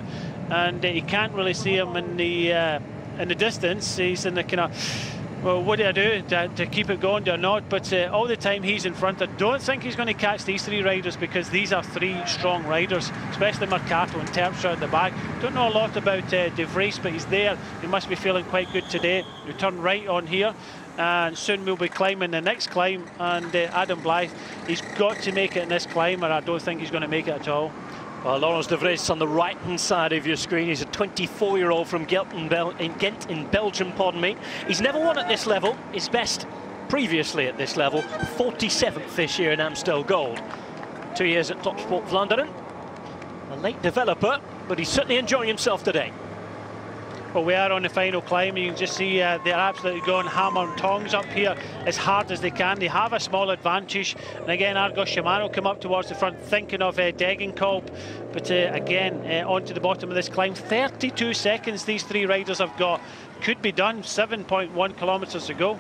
and he can't really see him in the distance. He's in the kind of, well, what do I do to keep it going, do I not? But all the time he's in front. I don't think he's going to catch these 3 riders, because these are 3 strong riders, especially Mercato and Terpstra at the back. Don't know a lot about De Vries, but he's there. He must be feeling quite good today. We turn right on here, and soon we'll be climbing the next climb, and Adam Blythe, he's got to make it in this climb, or I don't think he's going to make it at all. Well, Laurens de Vries on the right-hand side of your screen. He's a 24-year-old from Ghent in Belgium, pardon me. He's never won at this level. His best previously at this level, 47th this year in Amstel Gold. 2 years at Top Sport Vlaanderen. A late developer, but he's certainly enjoying himself today. Well, we are on the final climb. You can just see they're absolutely going hammer and tongs up here as hard as they can. They have a small advantage. And again, Argo Shimano come up towards the front, thinking of Degenkolb. But again, onto the bottom of this climb. 32 seconds these 3 riders have got. Could be done. 7.1 kilometers to go.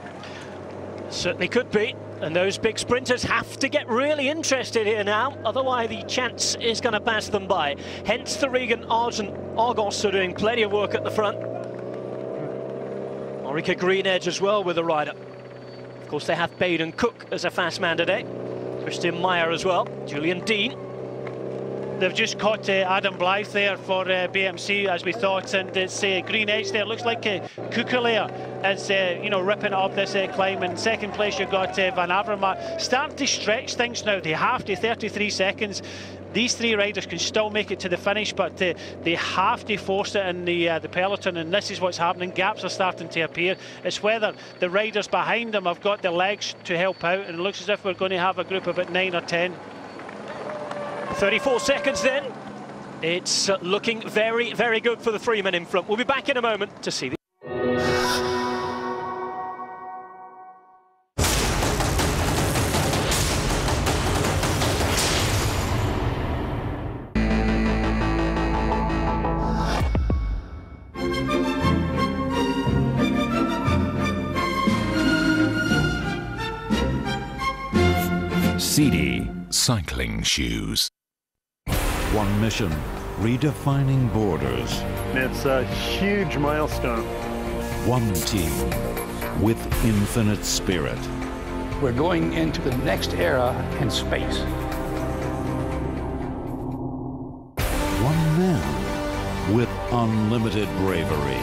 Certainly could be. And those big sprinters have to get really interested here now, otherwise the chance is going to pass them by. Hence the Regan Argos are doing plenty of work at the front. Orica Green Edge as well with a rider. Of course, they have Baden Cook as a fast man today. Christian Meyer as well, Julian Dean. They've just caught Adam Blythe there for BMC, as we thought, and it's Green Edge there. Looks like Kukulair is you know, ripping up this climb. In second place you've got Van Avermaet. Starting to stretch things now. They have to, 33 seconds. These 3 riders can still make it to the finish, but they have to force it in the peloton, and this is what's happening. Gaps are starting to appear. It's whether the riders behind them have got the legs to help out, and it looks as if we're going to have a group of about 9 or 10. 34 seconds then. It's looking very, very good for the 3 men in front. We'll be back in a moment to see the seedy cycling shoes. One mission, redefining borders. It's a huge milestone. One team with infinite spirit. We're going into the next era in space. One man with unlimited bravery.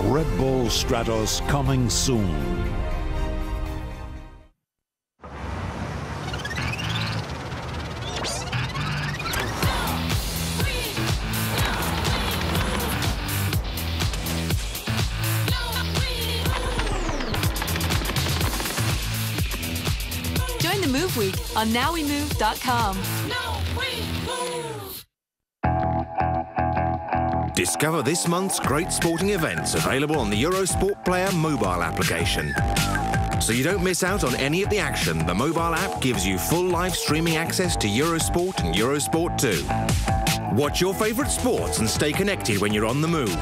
Red Bull Stratos coming soon. Join the Move Week on nowwemove.com. Discover this month's great sporting events available on the Eurosport Player mobile application. So you don't miss out on any of the action, the mobile app gives you full live streaming access to Eurosport and Eurosport 2. Watch your favourite sports and stay connected when you're on the move.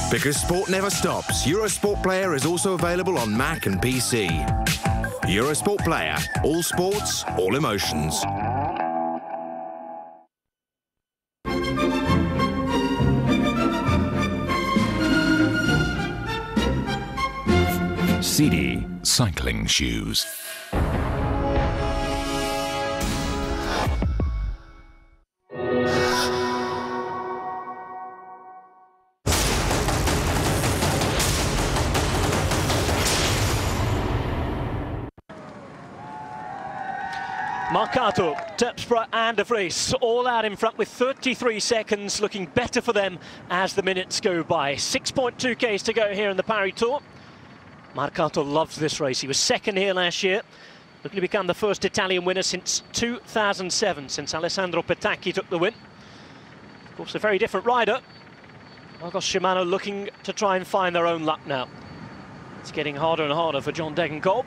Because sport never stops, Eurosport Player is also available on Mac and PC. Eurosport Player, all sports, all emotions. Seedy cycling shoes. Marcato, Terpstra and De Vries all out in front with 33 seconds, looking better for them as the minutes go by. 6.2 Ks to go here in the Paris Tour. Marcato loves this race. He was second here last year, looking to become the first Italian winner since 2007, since Alessandro Petacchi took the win. Of course, a very different rider. Argos Shimano looking to try and find their own luck now. It's getting harder and harder for John Degenkolb.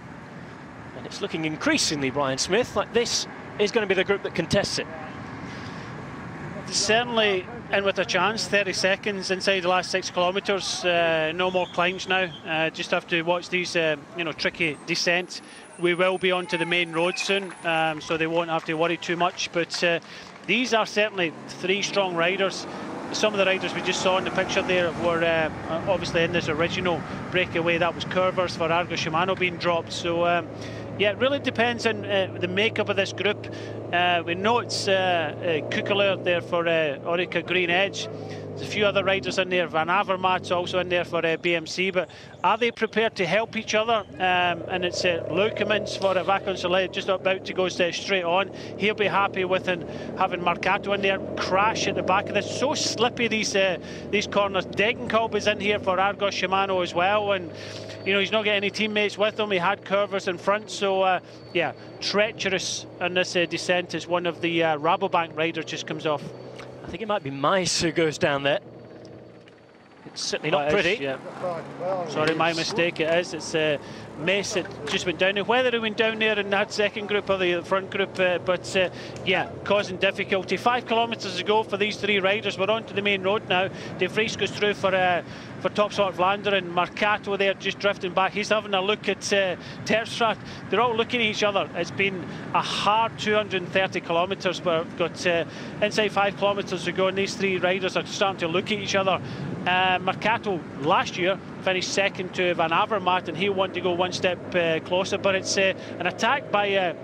And it's looking increasingly, Brian Smith, like this is going to be the group that contests it. Certainly in with a chance. 30 seconds inside the last 6 kilometres. No more climbs now. Just have to watch these tricky descents. We will be onto the main road soon, so they won't have to worry too much. But these are certainly 3 strong riders. Some of the riders we just saw in the picture there were obviously in this original breakaway. That was Curvers for Argos Shimano being dropped. So yeah, it really depends on the makeup of this group. We know it's Kukeler there for Orica Green Edge. There's a few other riders in there. Van Avermaet's also in there for BMC, but are they prepared to help each other? And it's Leukemans for Vakon Soleil just about to go straight on. He'll be happy with having Marcato in there. Crash at the back of this. So slippy these corners. Degenkolb is in here for Argos Shimano as well, and he's not getting any teammates with him. He had Curvers in front, so yeah, treacherous on this descent as one of the Rabobank riders just comes off. I think it might be Mice who goes down there. It's certainly not pretty. Yeah. Sorry, my mistake. It is. It's Mace that just went down there. Whether he went down there in that second group or the front group, but yeah, causing difficulty. 5 kilometres to go for these 3 riders. We're on to the main road now. De Vries goes through for Topsort Vlaanderen. Marcato there just drifting back. He's having a look at Terpstra. They're all looking at each other. It's been a hard 230 kilometres, but we've got inside 5 kilometres to go, and these 3 riders are starting to look at each other. Marcato last year finished second to Van Avermaet, and he'll want to go one step closer, but it's an attack by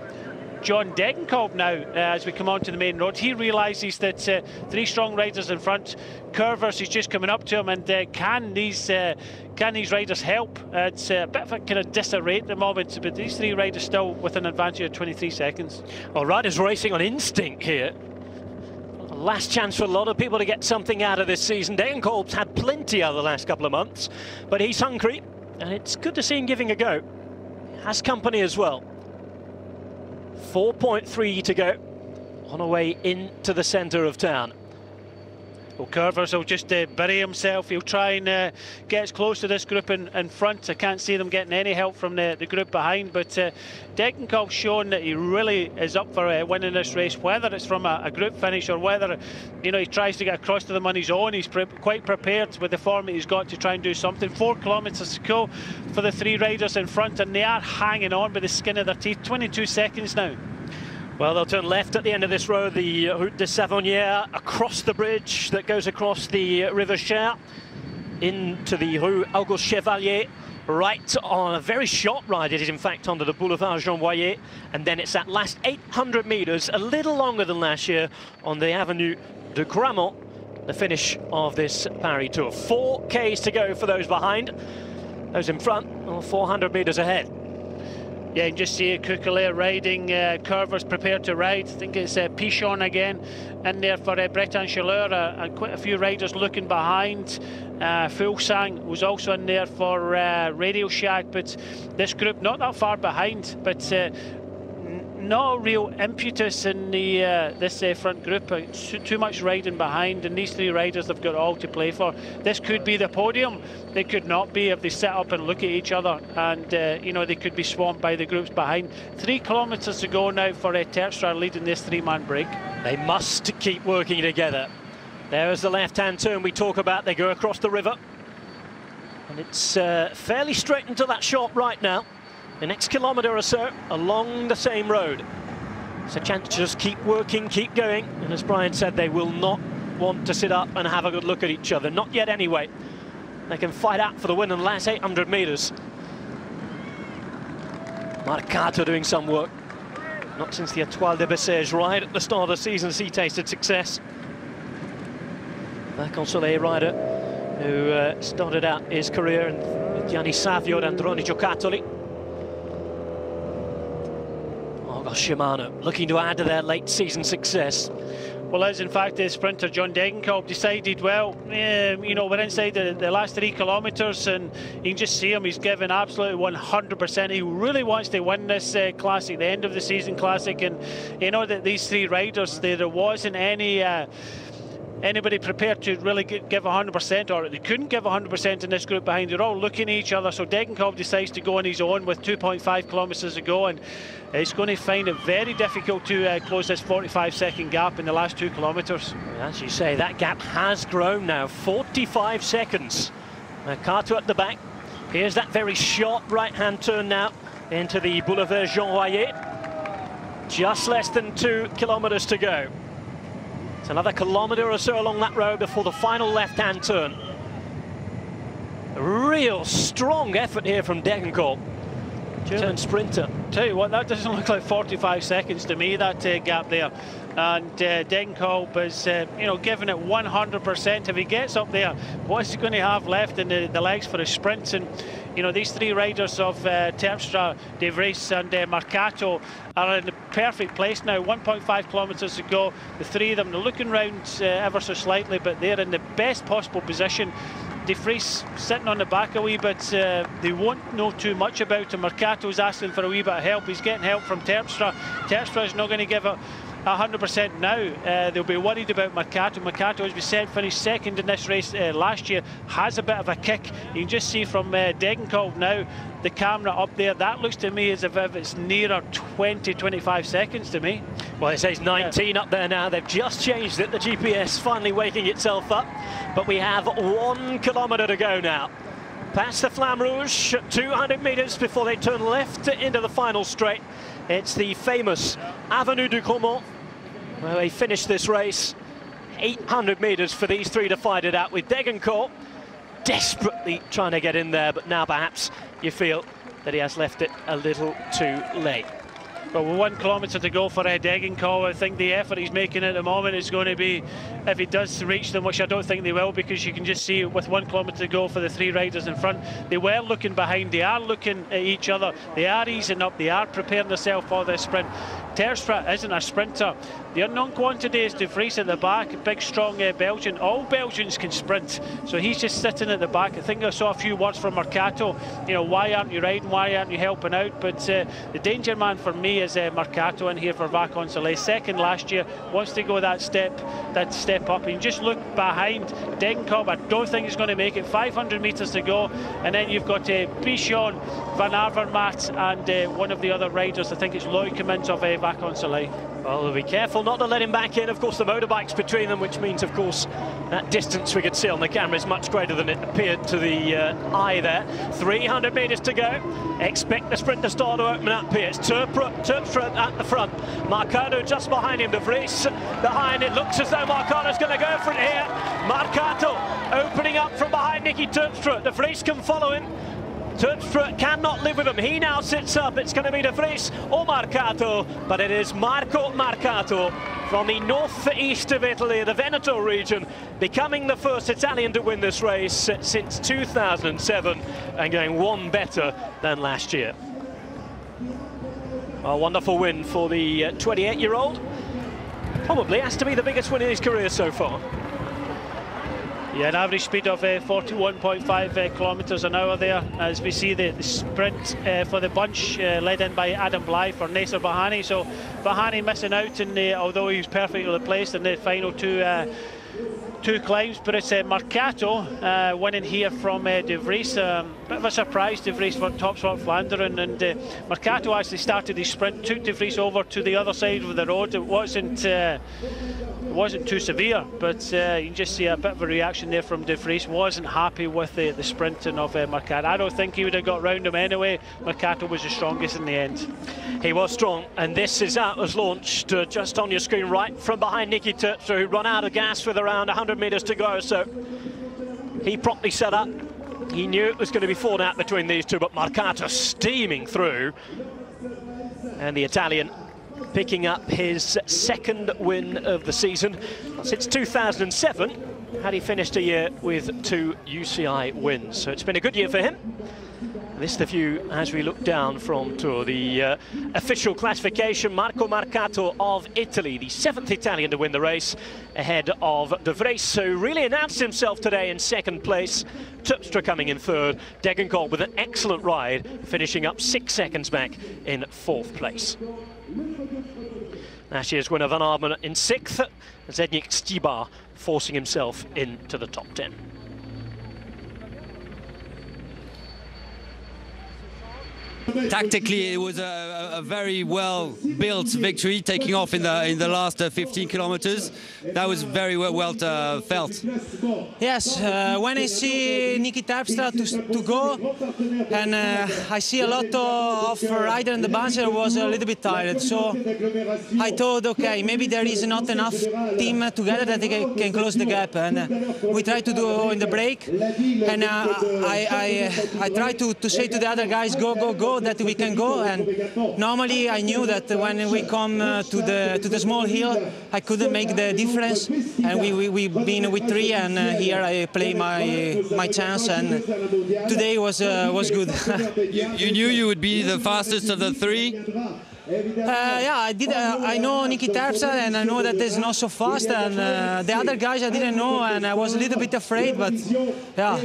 John Degenkolb now as we come on to the main road. He realises that 3 strong riders in front. Curvers is just coming up to him, and can these riders help? It's a bit of a kind of disarray at the moment, but these 3 riders still with an advantage of 23 seconds. Well, riders racing on instinct here. Last chance for a lot of people to get something out of this season. Degenkolb's had plenty over the last couple of months, but he's hungry, and it's good to see him giving a go. Has company as well. 4.3 to go on our way into the centre of town. Well, Curvers will just bury himself. He'll try and get as close to this group in front. I can't see them getting any help from the group behind, but Degenkolb's shown that he really is up for winning this race, whether it's from a group finish or whether, you know, he tries to get across to them on his own. He's quite prepared with the form that he's got to try and do something. 4 kilometres to go for the 3 riders in front, and they are hanging on by the skin of their teeth. 22 seconds now. Well, they'll turn left at the end of this road, the Route de Savonnières, across the bridge that goes across the River Cher into the Rue Auguste Chevalier, right on a very short ride. It is, in fact, under the Boulevard Jean Boyer, and then it's that last 800 metres, a little longer than last year, on the Avenue de Gramont, the finish of this Paris Tour. 4 Ks to go for those behind. Those in front are 400 metres ahead. Yeah, you can just see Kukele riding, Curvers prepared to ride. I think it's Pichon again in there for Breton Chaleur, and quite a few riders looking behind. Fulsang was also in there for Radio Shack, but this group not that far behind, but no real impetus in the this front group. Too much riding behind, and these 3 riders have got all to play for. This could be the podium. They could not be if they sit up and look at each other, and you know, they could be swamped by the groups behind. 3 kilometres to go now for Terpstra leading this 3-man break. They must keep working together. There's the left-hand turn we talk about. They go across the river, and it's fairly straight into that short right now. The next kilometre or so along the same road. It's a chance to just keep working, keep going. And as Brian said, they will not want to sit up and have a good look at each other. Not yet anyway. They can fight out for the win in the last 800 metres. Marcato doing some work. Not since the Étoile de Bessèges ride at the start of the season has he tasted success. Back on Soleil rider who started out his career with Gianni Savio and Androni Giocattoli. Shimano looking to add to their late season success. Well, as in fact the sprinter John Degenkolb decided, well, you know, we're inside the last 3 kilometres, and you can just see him, he's given absolutely 100%. He really wants to win this classic, the end of the season classic, and you know that these 3 riders, there wasn't anybody prepared to really give 100%, or they couldn't give 100% in this group behind. They're all looking at each other, so Degenkolb decides to go on his own with 2.5 kilometres to go, and he's going to find it very difficult to close this 45-second gap in the last 2 kilometres. As you say, that gap has grown now, 45 seconds. Mercato at the back. Here's that very short right-hand turn now into the Boulevard Jean Royer. Just less than 2 kilometres to go. It's another kilometre or so along that road before the final left-hand turn. A real strong effort here from Degenkolb, German sprinter. Tell you what, that doesn't look like 45 seconds to me, that gap there. And Degenkolb is, you know, giving it 100%. If he gets up there, what's he going to have left in the legs for his sprints? And you know, these 3 riders of Terpstra, De Vries and Marcato are in the perfect place now. 1.5 kilometres to go. The 3 of them, they're looking round ever so slightly, but they're in the best possible position. De Vries sitting on the back a wee bit. They won't know too much about him. Marcato's asking for a wee bit of help. He's getting help from Terpstra. Terpstra is not going to give it 100% now. They'll be worried about Marcato. Marcato, as we said, finished second in this race last year, has a bit of a kick. You can just see from Degenkolb now, the camera up there, that looks to me as if it's nearer 20-25 seconds to me. Well, it says 19 up there now. They've just changed it. The GPS finally waking itself up. But we have 1 kilometre to go now. Past the Flamme Rouge, 200 metres before they turn left into the final straight. It's the famous Avenue du Gramont, where they finish this race. 800 metres for these 3 to fight it out, with Degenkolb desperately trying to get in there, but now perhaps you feel that he has left it a little too late. Well, with 1 kilometre to go for Degenkolb, I think the effort he's making at the moment is going to be, if he does reach them, which I don't think they will, because you can just see with 1 kilometre to go for the 3 riders in front, they were looking behind, they are looking at each other, they are easing up, they are preparing themselves for this sprint. Tersprat isn't a sprinter. The unknown quantity is De Vries at the back, big strong Belgian. All Belgians can sprint, so he's just sitting at the back. I think I saw a few words from Mercato, you know, why aren't you riding, why aren't you helping out? But the danger man for me is Mercato in here for Vacon Soleil. Second last year, wants to go that step up. And just look behind Degenkolb, I don't think he's going to make it. 500 metres to go, and then you've got Bichon, Van Avermaet and one of the other riders, I think it's Loïc Cummins of Vacon Soleil. Well, they'll be careful not to let him back in. Of course, the motorbike's between them, which means, of course, that distance we could see on the camera is much greater than it appeared to the eye there. 300 metres to go. Expect the sprint to start to open up here. It's Terpstra at the front. Mercato just behind him. De Vries behind. It looks as though Mercato's going to go for it here. Mercato opening up from behind Nicky Terpstra. De Vries can follow him. Terpstra cannot live with him. He now sits up. It's going to be De Vries or Mercato, but it is Marco Mercato from the northeast of Italy, the Veneto region, becoming the first Italian to win this race since 2007 and going one better than last year. A wonderful win for the 28-year-old. Probably has to be the biggest win in his career so far. Yeah, an average speed of 41.5 kilometres an hour there, as we see the sprint for the bunch led in by Adam Bly for Nasser Bahani. So Bahani missing out, although he was perfectly placed in the final two climbs, but it's Mercato winning here from De Vries. Bit of a surprise, De Vries for top spot Flandern, and Mercato actually started his sprint, took De Vries over to the other side of the road. It wasn't too severe, but you can just see a bit of a reaction there from De Vries. Wasn't happy with the sprinting of Mercato. I don't think he would have got round him anyway. Mercato was the strongest in the end. He was strong, and this is was launched just on your screen right from behind Nicky Terpstra, who run out of gas with around 100 metres to go. So he promptly set up. He knew it was going to be fought out between these two, but Mercato steaming through, and the Italian picking up his second win of the season. Since 2007 had he finished a year with 2 UCI wins, so it's been a good year for him. This is the view as we look down from Tour. The official classification: Marco Mercato of Italy, the 7th Italian to win the race, ahead of De Vries, who really announced himself today in second place. Terpstra coming in third. Degenkolb with an excellent ride, finishing up 6 seconds back in 4th place. Last year's winner Van Avermaet in 6th. Zdeněk Štibar forcing himself into the top 10. Tactically, it was a very well-built victory, taking off in the last 15 kilometers. That was very well felt. Yes, when I see Nicky Terpstra to go, and I see a lot of rider in the bunch, I was a little bit tired. So I thought, okay, maybe there is not enough team together that they can close the gap. And we tried to do in the break, and I tried to say to the other guys, go, go, go, that we can go. And normally I knew that when we come to the small hill, I couldn't make the difference. And we've been with 3, and here I play my chance. And today was good. You knew you would be the fastest of the 3. Yeah, I did. I know Nicky Terpstra, and I know that he's not so fast. And the other guys I didn't know, and I was a little bit afraid. But yeah,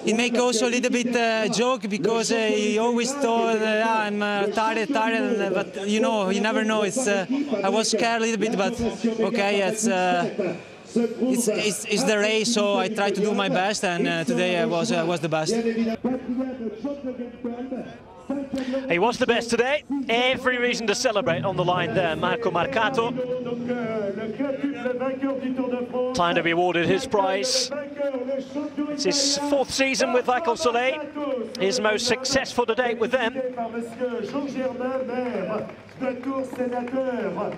it make also a little bit joke, because he always thought, yeah, I'm tired. But you know, you never know. It's I was scared a little bit, but okay, it's the race, so I tried to do my best, and today I was the best. He was the best today. Every reason to celebrate on the line there, Marco Mercato. Time to be awarded his prize. It's his 4th season with Vacon Soleil, his most successful to date with them.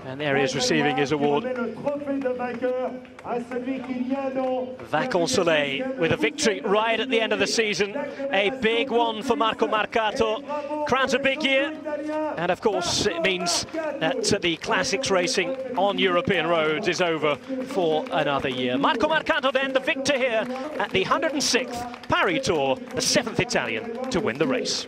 And there he is receiving his award. Vacon Soleil with a victory right at the end of the season. A big one for Marco Mercato. Crowns a big year, and of course it means that the classics racing on European roads is over for another year. Marco Mercato then the victor here at the 106th Paris Tour, the 7th Italian to win the race.